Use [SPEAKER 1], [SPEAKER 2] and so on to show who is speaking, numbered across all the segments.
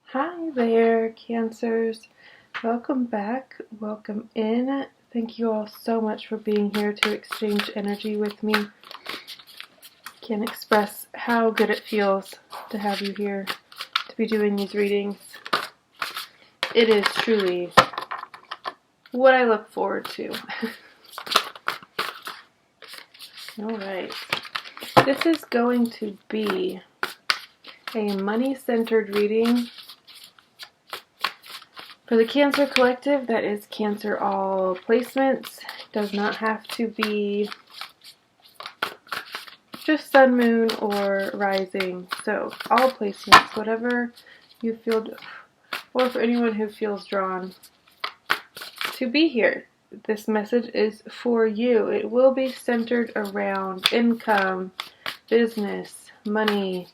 [SPEAKER 1] Hi there, Cancers. Welcome back. Welcome in. Thank you all so much for being here to exchange energy with me. Can't express how good it feels to have you here to be doing these readings. It is truly what I look forward to. Alright. This is going to be a money-centered reading for the Cancer Collective. That is Cancer all placements. Does not have to be just sun, moon, or rising. So all placements, whatever you feel, or for anyone who feels drawn to be here. This message is for you. It will be centered around income, business, money,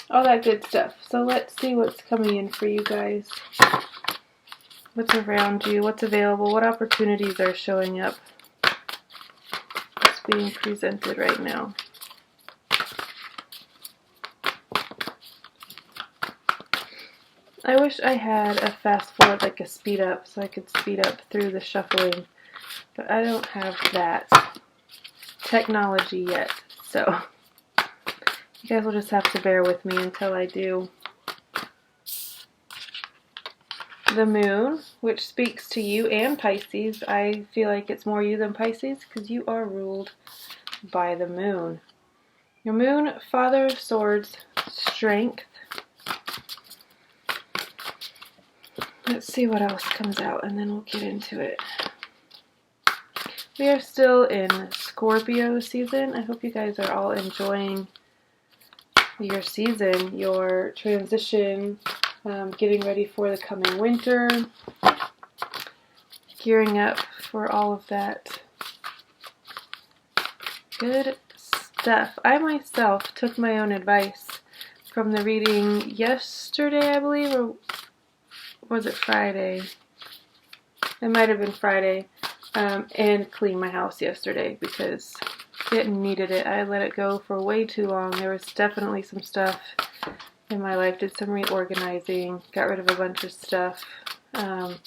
[SPEAKER 1] all that good stuff. So let's see what's coming in for you guys. What's around you, what's available, what opportunities are showing up. What's being presented right now. I wish I had a fast forward, like a speed up, so I could speed up through the shuffling. But I don't have that technology yet, so you guys will just have to bear with me until I do. The moon, which speaks to you and Pisces. I feel like it's more you than Pisces because you are ruled by the moon. Your moon, Father of Swords, strength. Let's see what else comes out and then we'll get into it. We are still in Scorpio season. I hope you guys are all enjoying your season, your transition, getting ready for the coming winter, gearing up for all of that good stuff. I myself took my own advice from the reading yesterday, I believe, or was it Friday? It might have been Friday, and cleaned my house yesterday because it needed it. I let it go for way too long. There was definitely some stuff in my life. Did some reorganizing, got rid of a bunch of stuff, and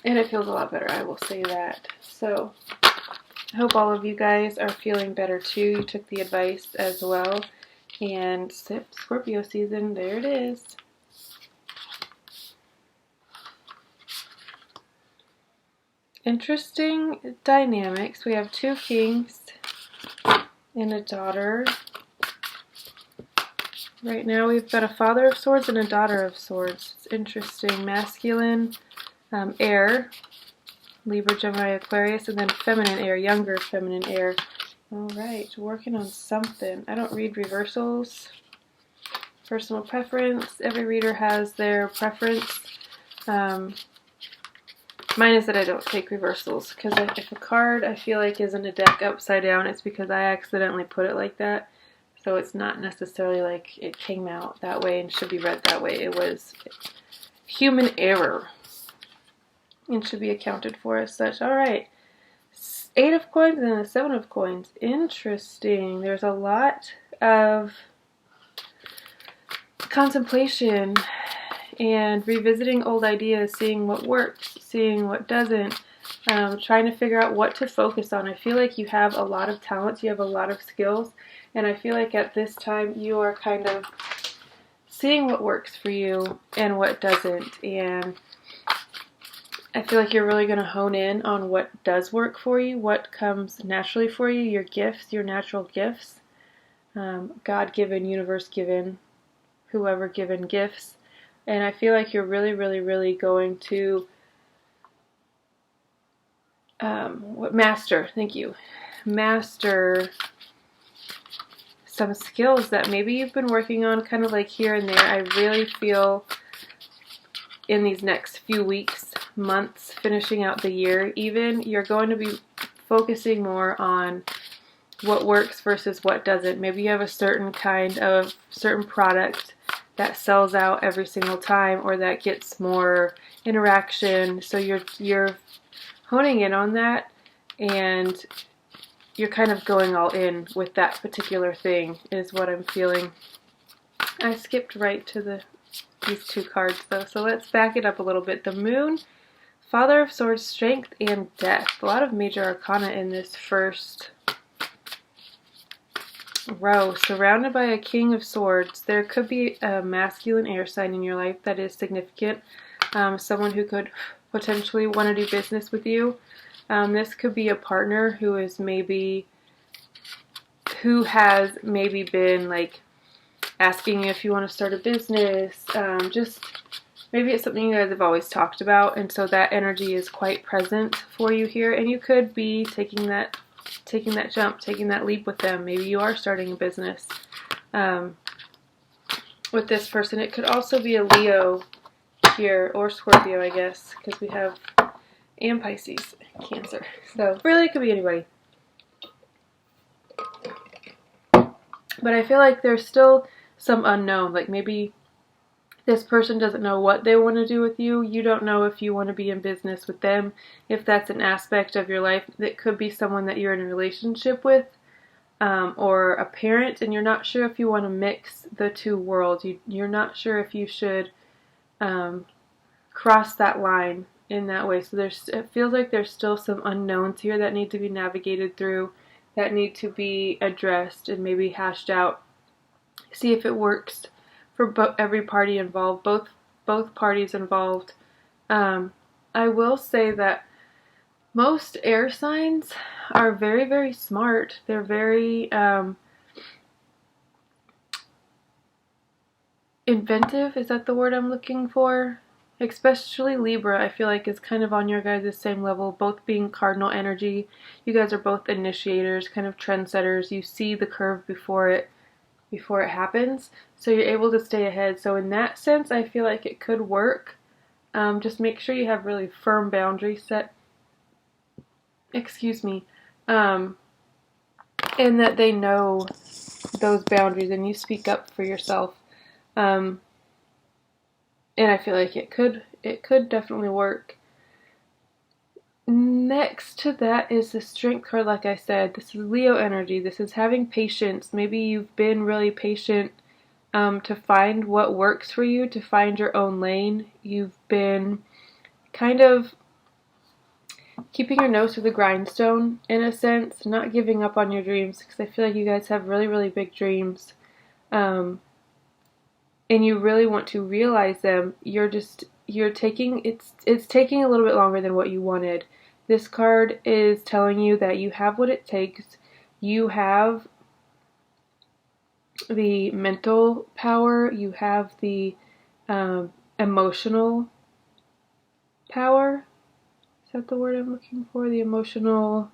[SPEAKER 1] it feels a lot better, I will say that. So I hope all of you guys are feeling better too. You took the advice as well, and Scorpio season, there it is. Interesting dynamics. We have two kings and a daughter. Right now we've got a Father of Swords and a Daughter of Swords. It's interesting. Masculine, air, Libra, Gemini, Aquarius, and then feminine air, younger feminine air. Alright, working on something. I don't read reversals. Personal preference. Every reader has their preference. Mine is that I don't take reversals, because if a card I feel like is in a deck upside down, it's because I accidentally put it like that. So it's not necessarily like it came out that way and should be read that way. It was human error and should be accounted for as such. Alright, 8 of coins and a 7 of coins. Interesting. There's a lot of contemplation and revisiting old ideas, seeing what works, seeing what doesn't, trying to figure out what to focus on. I feel like you have a lot of talents, you have a lot of skills, and I feel like at this time you are kind of seeing what works for you and what doesn't, and I feel like you're really going to hone in on what does work for you, what comes naturally for you, your gifts, your natural gifts, God-given, universe-given, whoever-given gifts. And I feel like you're really, really, really going to master some skills that maybe you've been working on kind of like here and there. I really feel in these next few weeks, months, finishing out the year even, you're going to be focusing more on what works versus what doesn't. Maybe you have a certain product that sells out every single time, or that gets more interaction, so you're honing in on that, and you're kind of going all in with that particular thing, is what I'm feeling. I skipped right to these two cards though, so let's back it up a little bit. The Moon, Father of Swords, Strength, and Death. A lot of major arcana in this first row. Surrounded by a King of Swords. There could be a masculine air sign in your life that is significant. Someone who could potentially want to do business with you. This could be a partner who has maybe been like asking you if you want to start a business. Just maybe it's something you guys have always talked about, and so that energy is quite present for you here, and you could be taking that jump, taking that leap with them. Maybe you are starting a business with this person. It could also be a Leo here, or Scorpio, I guess, because we have, and Pisces, Cancer. So really it could be anybody. But I feel like there's still some unknown. Like maybe this person doesn't know what they want to do with you. You don't know if you want to be in business with them. If that's an aspect of your life, that could be someone that you're in a relationship with, or a parent, and you're not sure if you want to mix the two worlds. You're not sure if you should cross that line in that way. So it feels like there's still some unknowns here that need to be navigated through, that need to be addressed and maybe hashed out. See if it works for every party involved, both parties involved. I will say that most air signs are very, very smart. They're very inventive. Is that the word I'm looking for? Especially Libra, I feel like is kind of on your guys' same level, both being cardinal energy. You guys are both initiators, kind of trendsetters. You see the curve before it happens, so you're able to stay ahead. So in that sense, I feel like it could work. Just make sure you have really firm boundaries set. Excuse me. And that they know those boundaries and you speak up for yourself. And I feel like it could definitely work. Next to that is the Strength card. Like I said, this is Leo energy. This is having patience. Maybe you've been really patient to find what works for you, to find your own lane. You've been kind of keeping your nose to the grindstone in a sense, not giving up on your dreams, because I feel like you guys have really, really big dreams. And you really want to realize them. It's taking a little bit longer than what you wanted. This card is telling you that you have what it takes. You have the mental power. You have the emotional power. Is that the word I'm looking for? The emotional...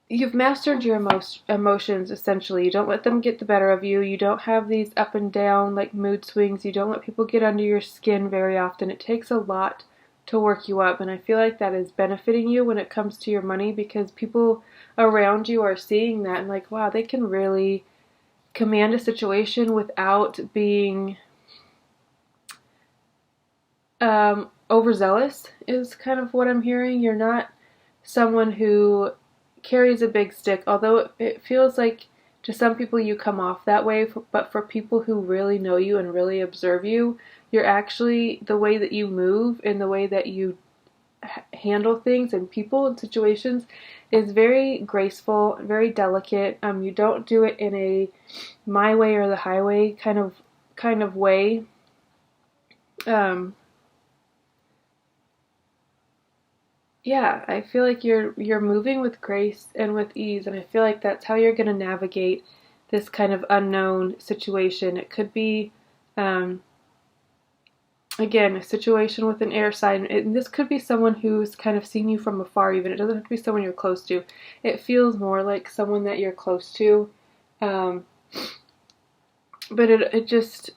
[SPEAKER 1] You've mastered your emotions, essentially. You don't let them get the better of you. You don't have these up and down, like, mood swings. You don't let people get under your skin very often. It takes a lot to work you up, and I feel like that is benefiting you when it comes to your money, because people around you are seeing that and like, wow, they can really command a situation without being overzealous, is kind of what I'm hearing. You're not someone who carries a big stick, although it feels like to some people you come off that way, but for people who really know you and really observe you, you're actually, the way that you move and the way that you handle things and people and situations is very graceful, very delicate. You don't do it in a my way or the highway kind of way. Yeah, I feel like you're moving with grace and with ease, and I feel like that's how you're going to navigate this kind of unknown situation. It could be, again, a situation with an air sign, and this could be someone who's kind of seen you from afar even. It doesn't have to be someone you're close to. It feels more like someone that you're close to, but it just...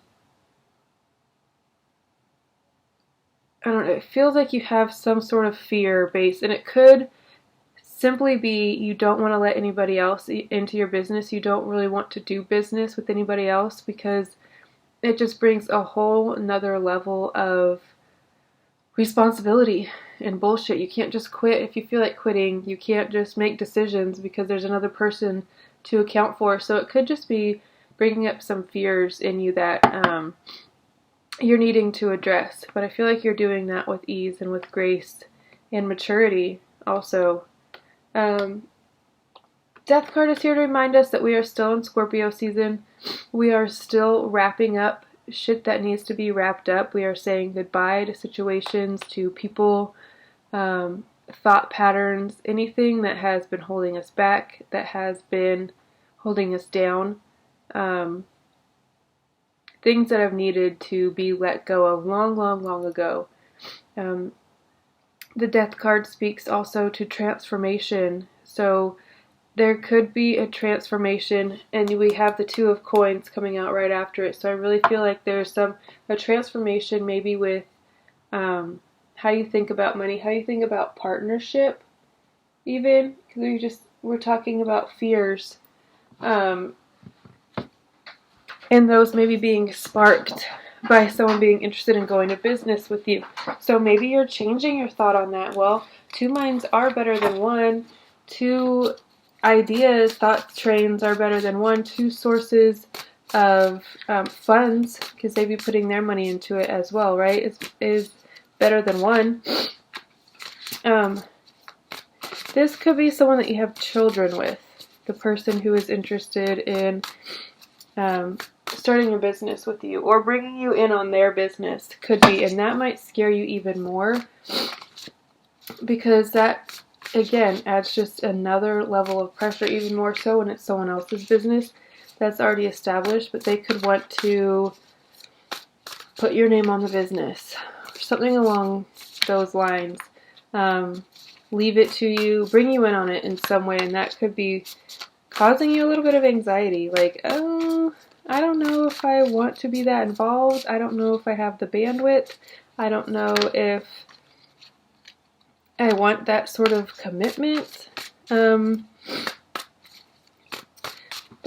[SPEAKER 1] I don't know, it feels like you have some sort of fear base, and it could simply be you don't want to let anybody else into your business. You don't really want to do business with anybody else because it just brings a whole another level of responsibility and bullshit. You can't just quit if you feel like quitting. You can't just make decisions because there's another person to account for. So it could just be bringing up some fears in you that you're needing to address. But I feel like you're doing that with ease and with grace and maturity also. Death card is here to remind us that we are still in Scorpio season. We are still wrapping up shit that needs to be wrapped up. We are saying goodbye to situations, to people, thought patterns, anything that has been holding us back, that has been holding us down. Things that have needed to be let go of long ago. The Death card speaks also to transformation. So there could be a transformation, and we have the Two of Coins coming out right after it. So I really feel like there's a transformation maybe with how you think about money, how you think about partnership even, because we're talking about fears. And those maybe being sparked by someone being interested in going to business with you. So maybe you're changing your thought on that. Well, two minds are better than one. Two ideas, thought trains are better than one. Two sources of funds, because they'd be putting their money into it as well, right? Is better than one. This could be someone that you have children with. The person who is interested in starting a business with you or bringing you in on their business could be, and that might scare you even more, because that again adds just another level of pressure, even more so when it's someone else's business that's already established, but they could want to put your name on the business or something along those lines. Leave it to you, bring you in on it in some way, and that could be causing you a little bit of anxiety, like, oh, I don't know if I want to be that involved. I don't know if I have the bandwidth. I don't know if I want that sort of commitment. But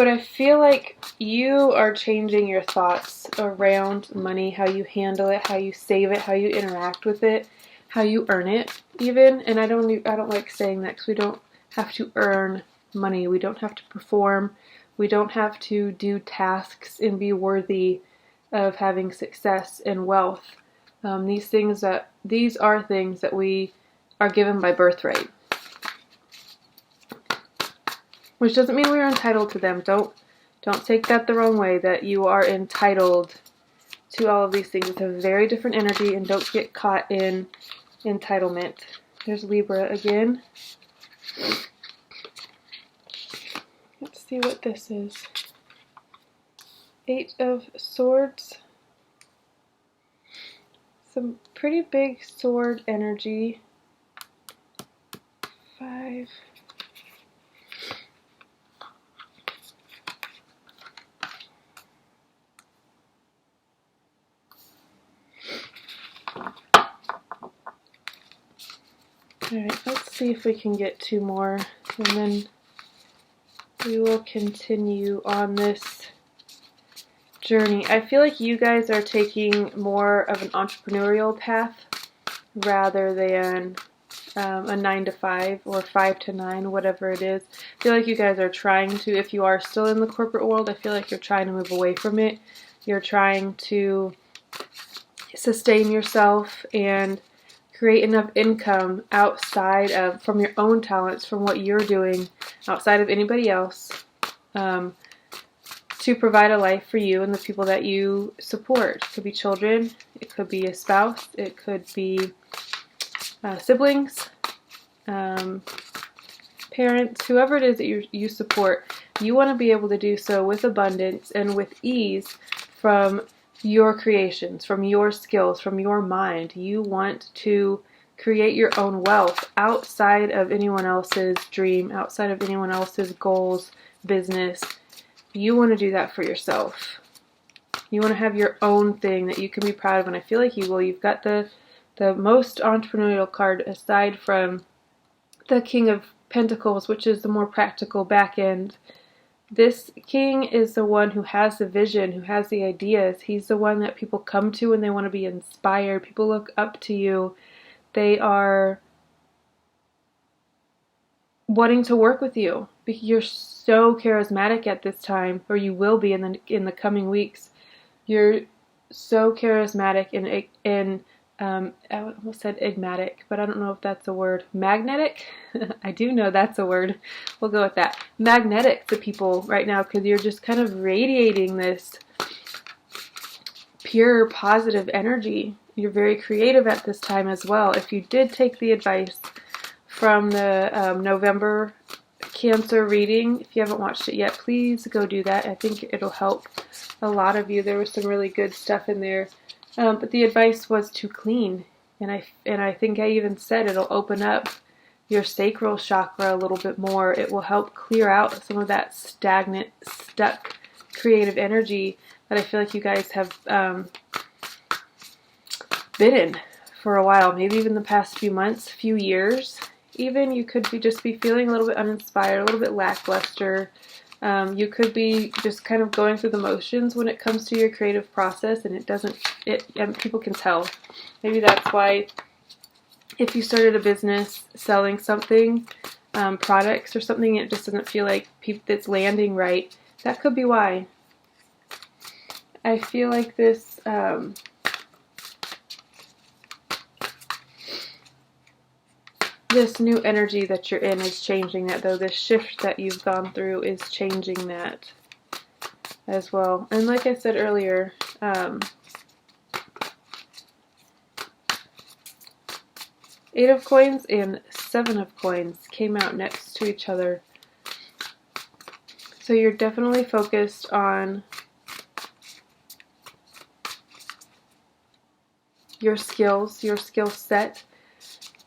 [SPEAKER 1] I feel like you are changing your thoughts around money, how you handle it, how you save it, how you interact with it, how you earn it even. And I don't like saying that, because we don't have to earn money. We don't have to perform. We don't have to do tasks and be worthy of having success and wealth. These are things that we are given by birthright. Which doesn't mean we're entitled to them. Don't take that the wrong way, that you are entitled to all of these things. It's a very different energy, and don't get caught in entitlement. There's Libra again. Let's see what this is. 8 of Swords. Some pretty big sword energy. 5. Alright, let's see if we can get 2 more, and then we will continue on this journey. I feel like you guys are taking more of an entrepreneurial path rather than a 9 to 5 or 5 to 9, whatever it is. I feel like you guys are trying to, if you are still in the corporate world, I feel like you're trying to move away from it. You're trying to sustain yourself and create enough income outside of, from your own talents, from what you're doing, outside of anybody else, to provide a life for you and the people that you support. It could be children, it could be a spouse, it could be siblings, parents, whoever it is that you support. You want to be able to do so with abundance and with ease from your creations, from your skills, from your mind. You want to create your own wealth outside of anyone else's dream, outside of anyone else's goals, business. You want to do that for yourself. You want to have your own thing that you can be proud of, and I feel like you will. You've got the most entrepreneurial card aside from the King of Pentacles, which is the more practical back end. This king is the one who has the vision, who has the ideas. He's the one that people come to when they want to be inspired. People look up to you. They are wanting to work with you. You're so charismatic at this time, or you will be in the coming weeks. You're so charismatic and I almost said enigmatic, but I don't know if that's a word. Magnetic? I do know that's a word. We'll go with that. Magnetic to people right now, because you're just kind of radiating this pure positive energy. You're very creative at this time as well. If you did take the advice from the November Cancer reading, if you haven't watched it yet, please go do that. I think it'll help a lot of you. There was some really good stuff in there. But the advice was to clean, and I think I even said it'll open up your sacral chakra a little bit more. It will help clear out some of that stagnant, stuck creative energy that I feel like you guys have been in for a while, maybe even the past few months, few years. Even you could just be feeling a little bit uninspired, a little bit lackluster. You could be just kind of going through the motions when it comes to your creative process, and and people can tell. Maybe that's why if you started a business selling something, products or something, it just doesn't feel like it's landing right. That could be why. I feel like this this new energy that you're in is changing that, though. This shift that you've gone through is changing that as well. And like I said earlier, Eight of Coins and Seven of Coins came out next to each other. So you're definitely focused on your skills, your skill set,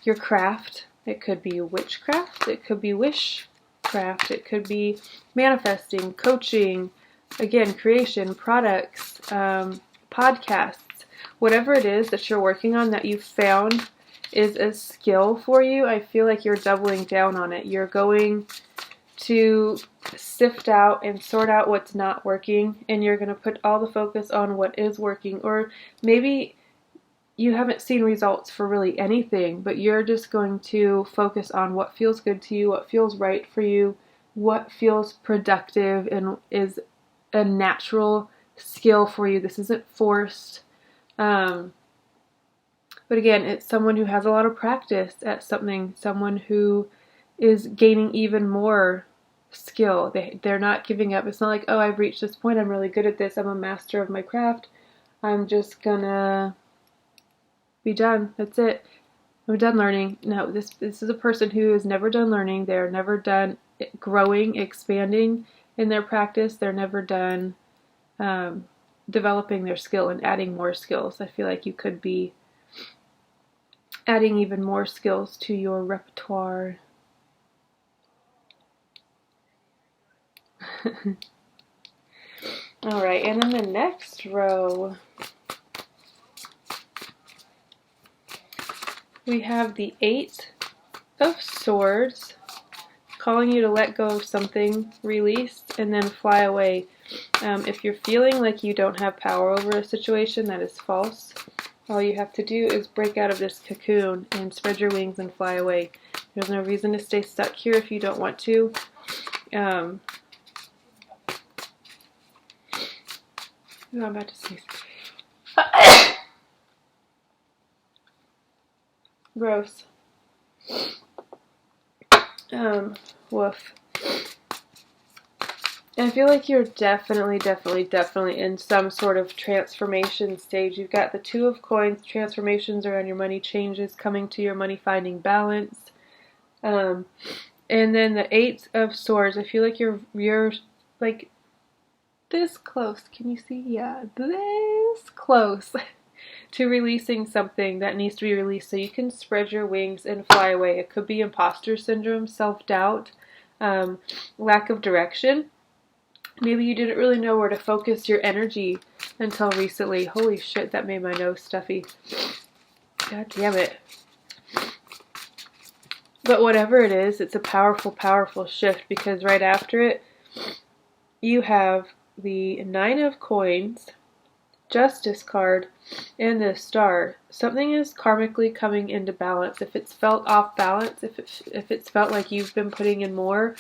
[SPEAKER 1] your craft. It could be witchcraft, it could be wishcraft, it could be manifesting, coaching, again, creation, products, podcasts, whatever it is that you're working on that you've found is a skill for you. I feel like you're doubling down on it. You're going to sift out and sort out what's not working, and you're going to put all the focus on what is working. Or maybe you haven't seen results for really anything, but you're just going to focus on what feels good to you, what feels right for you, what feels productive and is a natural skill for you. This isn't forced. But again, it's someone who has a lot of practice at something, someone who is gaining even more skill. They're not giving up. It's not like, oh, I've reached this point, I'm really good at this, I'm a master of my craft, I'm just gonna be done. That's it. I'm done learning. No, this is a person who is never done learning. They're never done growing, expanding in their practice. They're never done developing their skill and adding more skills. I feel like you could be adding even more skills to your repertoire. Alright, and in the next row, we have the Eight of Swords, calling you to let go of something, release, and then fly away. If you're feeling like you don't have power over a situation, that is false. All you have to do is break out of this cocoon and spread your wings and fly away. There's no reason to stay stuck here if you don't want to. I'm about to sneeze. Gross. Woof. I feel like you're definitely in some sort of transformation stage. You've got the Two of Coins, transformations around your money, changes coming to your money, finding balance. And then the Eight of Swords. I feel like you're like this close. Can you see? Yeah, this close to releasing something that needs to be released, so you can spread your wings and fly away. It could be imposter syndrome, self-doubt, lack of direction. Maybe you didn't really know where to focus your energy until recently. Holy shit, that made my nose stuffy. God damn it. But whatever it is, it's a powerful, powerful shift, because right after it, you have the Nine of Coins, Justice card, and the Star. Something is karmically coming into balance. If it's felt off balance, if it's felt like you've been putting in more,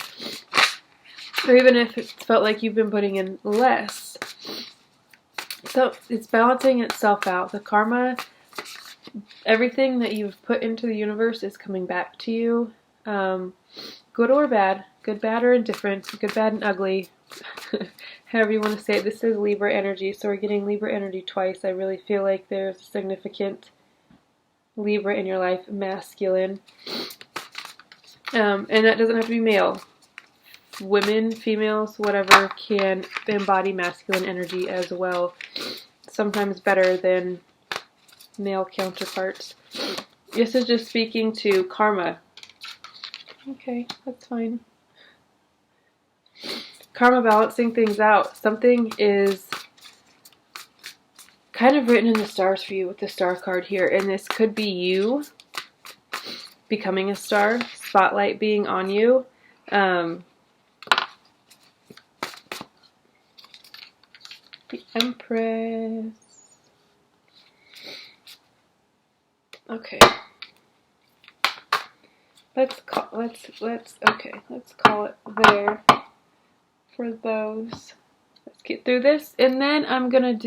[SPEAKER 1] or even if it's felt like you've been putting in less. So it's balancing itself out. The karma, everything that you've put into the universe is coming back to you. Good or bad, good, bad, or indifferent, good, bad, and ugly, however you want to say it. This is Libra energy, so we're getting Libra energy twice. I really feel like there's a significant Libra in your life, masculine. And that doesn't have to be male. Women, females, whatever, can embody masculine energy as well. Sometimes better than male counterparts. This is just speaking to karma. Okay, that's fine. Karma, balancing things out. Something is kind of written in the stars for you with the star card here. And this could be you becoming a star, spotlight being on you. The Empress. Okay. Let's call it there for those. Let's get through this, and then I'm gonna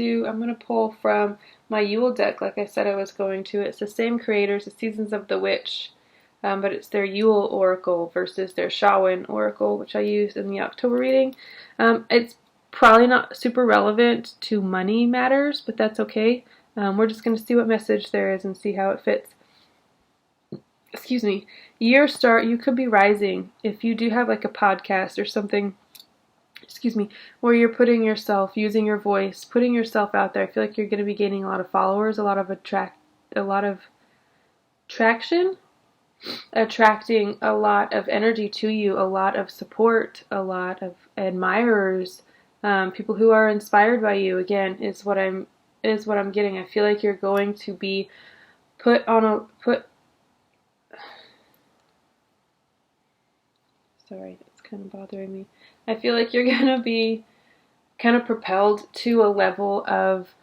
[SPEAKER 1] pull from my Yule deck, like I said I was going to. It's the same creators, the Seasons of the Witch, but it's their Yule Oracle versus their Samhain Oracle, which I used in the October reading. It's probably not super relevant to money matters, but that's okay. We're just gonna see what message there is and see how it fits. Excuse me. Year start, you could be rising. If you do have like a podcast or something, where you're putting yourself, using your voice, putting yourself out there, I feel like you're going to be gaining a lot of followers, a lot of traction, attracting a lot of energy to you, a lot of support, a lot of admirers, people who are inspired by you. Again, is what I'm getting. I feel like you're going to be Sorry, that's kind of bothering me. I feel like you're going to be kind of propelled to a level of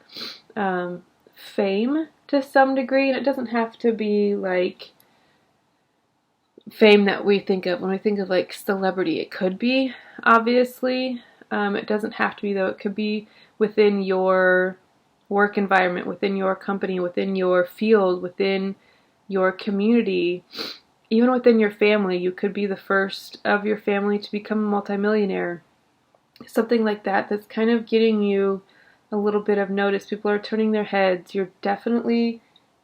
[SPEAKER 1] fame to some degree. And it doesn't have to be like fame that we think of when we think of like celebrity. It could be, obviously. It doesn't have to be, though. It could be within your work environment, within your company, within your field, within your community. Even within your family, you could be the first of your family to become a multimillionaire. Something like that, that's kind of getting you a little bit of notice. People are turning their heads. You're definitely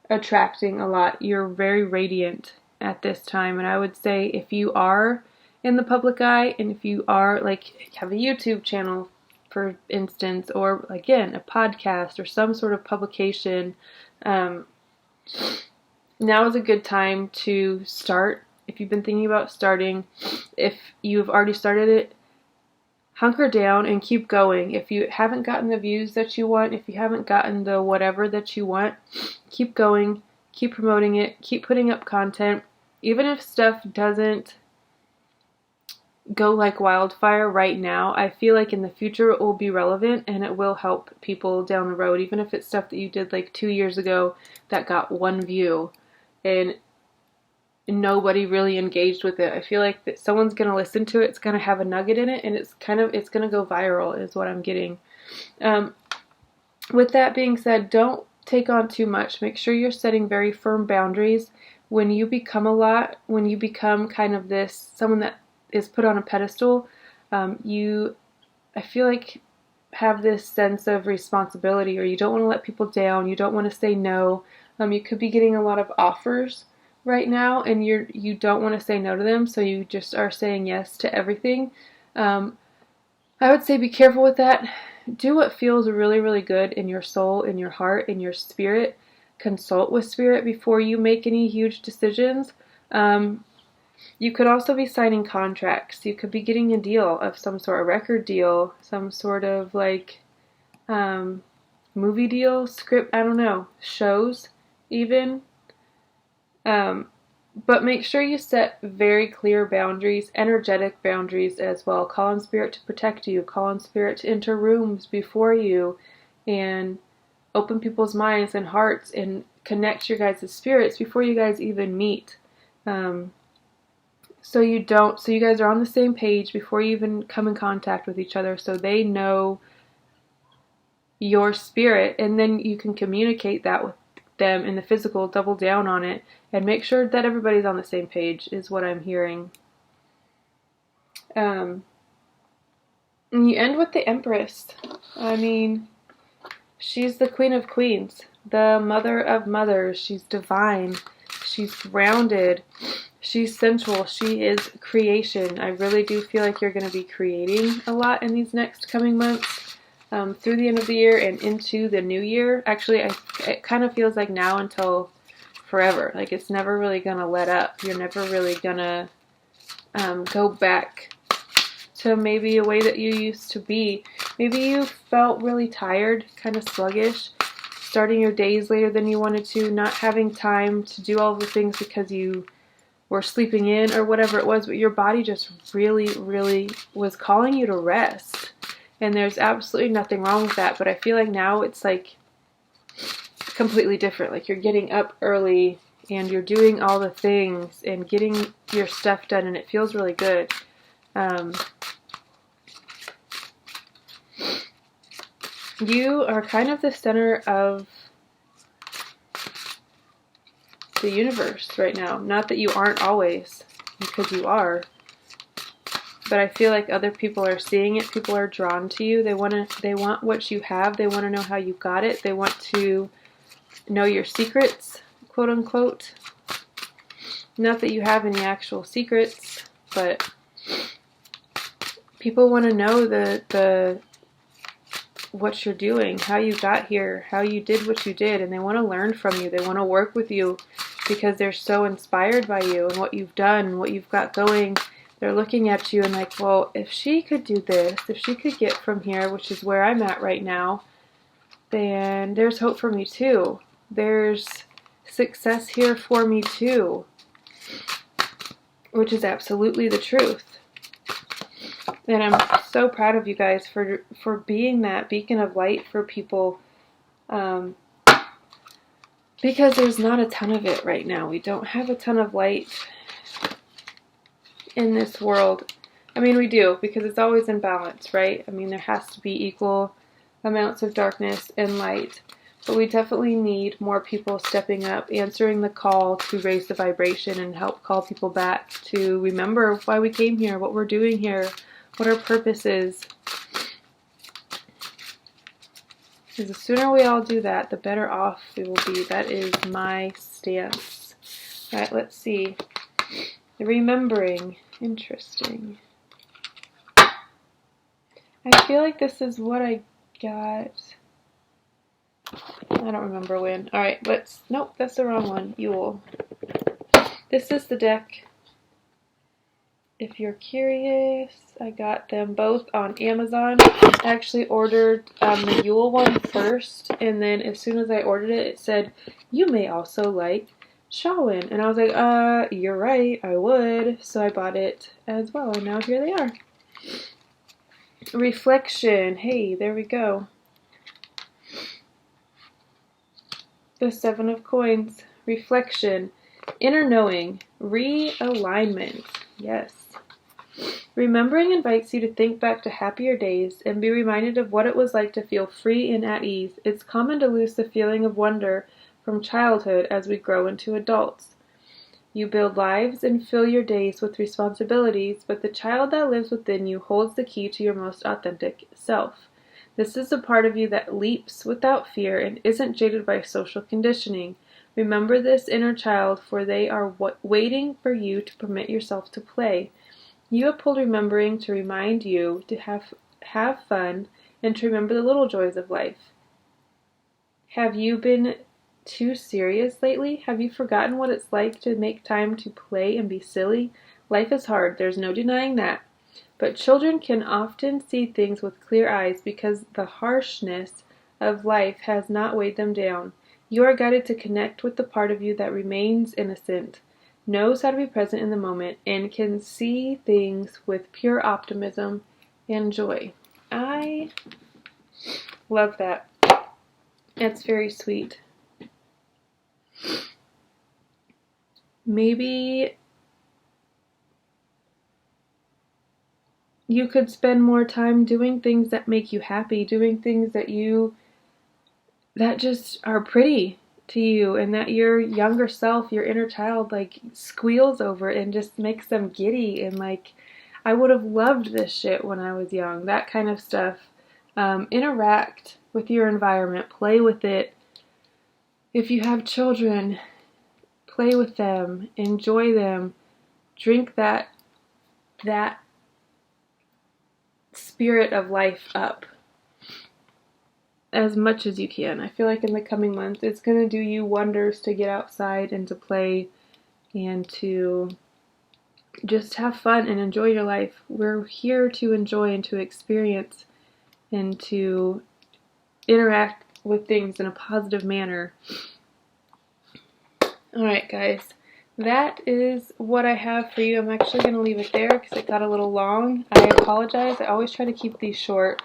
[SPEAKER 1] attracting a lot. You're very radiant at this time. And I would say if you are in the public eye, and if you are, like, have a YouTube channel, for instance, or, again, a podcast or some sort of publication, now is a good time to start. If you've been thinking about starting, if you've already started it, hunker down and keep going. If you haven't gotten the views that you want, if you haven't gotten the whatever that you want, keep going, keep promoting it, keep putting up content. Even if stuff doesn't go like wildfire right now, I feel like in the future it will be relevant and it will help people down the road. Even if it's stuff that you did like 2 years ago that got 1 view. And nobody really engaged with it. I feel like that someone's going to listen to it, it's going to have a nugget in it, and it's going to go viral is what I'm getting. With that being said, don't take on too much. Make sure you're setting very firm boundaries. When you become kind of someone that is put on a pedestal, I feel like have this sense of responsibility, or you don't want to let people down, you don't want to say no. You could be getting a lot of offers right now, and you don't want to say no to them, so you just are saying yes to everything. I would say be careful with that. Do what feels really, really good in your soul, in your heart, in your spirit. Consult with spirit before you make any huge decisions. You could also be signing contracts. You could be getting a deal of some sort, a record deal, some sort of like movie deal, script, I don't know, shows even. But make sure you set very clear boundaries, energetic boundaries as well. Call on spirit to protect you. Call on spirit to enter rooms before you and open people's minds and hearts and connect your guys' spirits before you guys even meet. so you guys are on the same page before you even come in contact with each other, so they know your spirit, and then you can communicate that with them in the physical, double down on it, and make sure that everybody's on the same page, is what I'm hearing. And you end with the Empress. I mean, she's the Queen of Queens, the Mother of Mothers. She's divine. She's grounded. She's sensual. She is creation. I really do feel like you're going to be creating a lot in these next coming months, through the end of the year and into the new year. Actually, it kind of feels like now until forever. Like it's never really going to let up. You're never really going to go back to maybe a way that you used to be. Maybe you felt really tired, kind of sluggish, starting your days later than you wanted to, not having time to do all the things because you were sleeping in or whatever it was, but your body just really, really was calling you to rest. And there's absolutely nothing wrong with that, but I feel like now it's like completely different. Like you're getting up early and you're doing all the things and getting your stuff done, and it feels really good. You are kind of the center of the universe right now. Not that you aren't always, because you are. But I feel like other people are seeing it. People are drawn to you. They want what you have. They want to know how you got it. They want to know your secrets, quote unquote. Not that you have any actual secrets, but people want to know what you're doing, how you got here, how you did what you did, and they want to learn from you. They want to work with you because they're so inspired by you and what you've done and what you've got going. They're looking at you and like, well, if she could do this, if she could get from here, which is where I'm at right now, then there's hope for me too. There's success here for me too, which is absolutely the truth. And I'm so proud of you guys for being that beacon of light for people, because there's not a ton of it right now. We don't have a ton of light in this world. I mean, we do, because it's always in balance, right? I mean, there has to be equal amounts of darkness and light. But we definitely need more people stepping up, answering the call to raise the vibration and help call people back to remember why we came here, what we're doing here, what our purpose is. Because the sooner we all do that, the better off we will be. That is my stance. Alright, let's see. Remembering. Interesting. I feel like this is what I got. I don't remember when. Alright, nope, that's the wrong one. Yule. This is the deck. If you're curious, I got them both on Amazon. I actually ordered the Yule one first, and then as soon as I ordered it, it said, you may also like Shawan. And I was like, you're right, I would. So I bought it as well, and now here they are. Reflection. Hey, there we go. The Seven of Coins. Reflection. Inner knowing. Realignment. Yes. Remembering invites you to think back to happier days and be reminded of what it was like to feel free and at ease. It's common to lose the feeling of wonder from childhood as we grow into adults. You build lives and fill your days with responsibilities, but the child that lives within you holds the key to your most authentic self. This is the part of you that leaps without fear and isn't jaded by social conditioning. Remember this inner child, for they are waiting for you to permit yourself to play. You have pulled remembering to remind you to have fun and to remember the little joys of life. Have you been too serious lately? Have you forgotten what it's like to make time to play and be silly? Life is hard, there's no denying that. But children can often see things with clear eyes because the harshness of life has not weighed them down. You are guided to connect with the part of you that remains innocent, knows how to be present in the moment, and can see things with pure optimism and joy. I love that. It's very sweet. Maybe you could spend more time doing things that make you happy, doing things that just are pretty to you, and that your younger self, your inner child, like squeals over and just makes them giddy, and like, I would have loved this shit when I was young, that kind of stuff. Interact with your environment, play with it. If you have children, play with them, enjoy them, drink that spirit of life up as much as you can. I feel like in the coming months it's going to do you wonders to get outside and to play and to just have fun and enjoy your life. We're here to enjoy and to experience and to interact with things in a positive manner. Alright guys, that is what I have for you. I'm actually going to leave it there because it got a little long. I apologize. I always try to keep these short,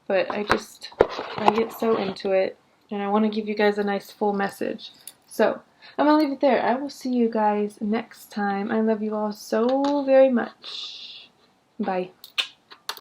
[SPEAKER 1] but I get so into it and I want to give you guys a nice full message. So, I'm going to leave it there. I will see you guys next time. I love you all so very much. Bye.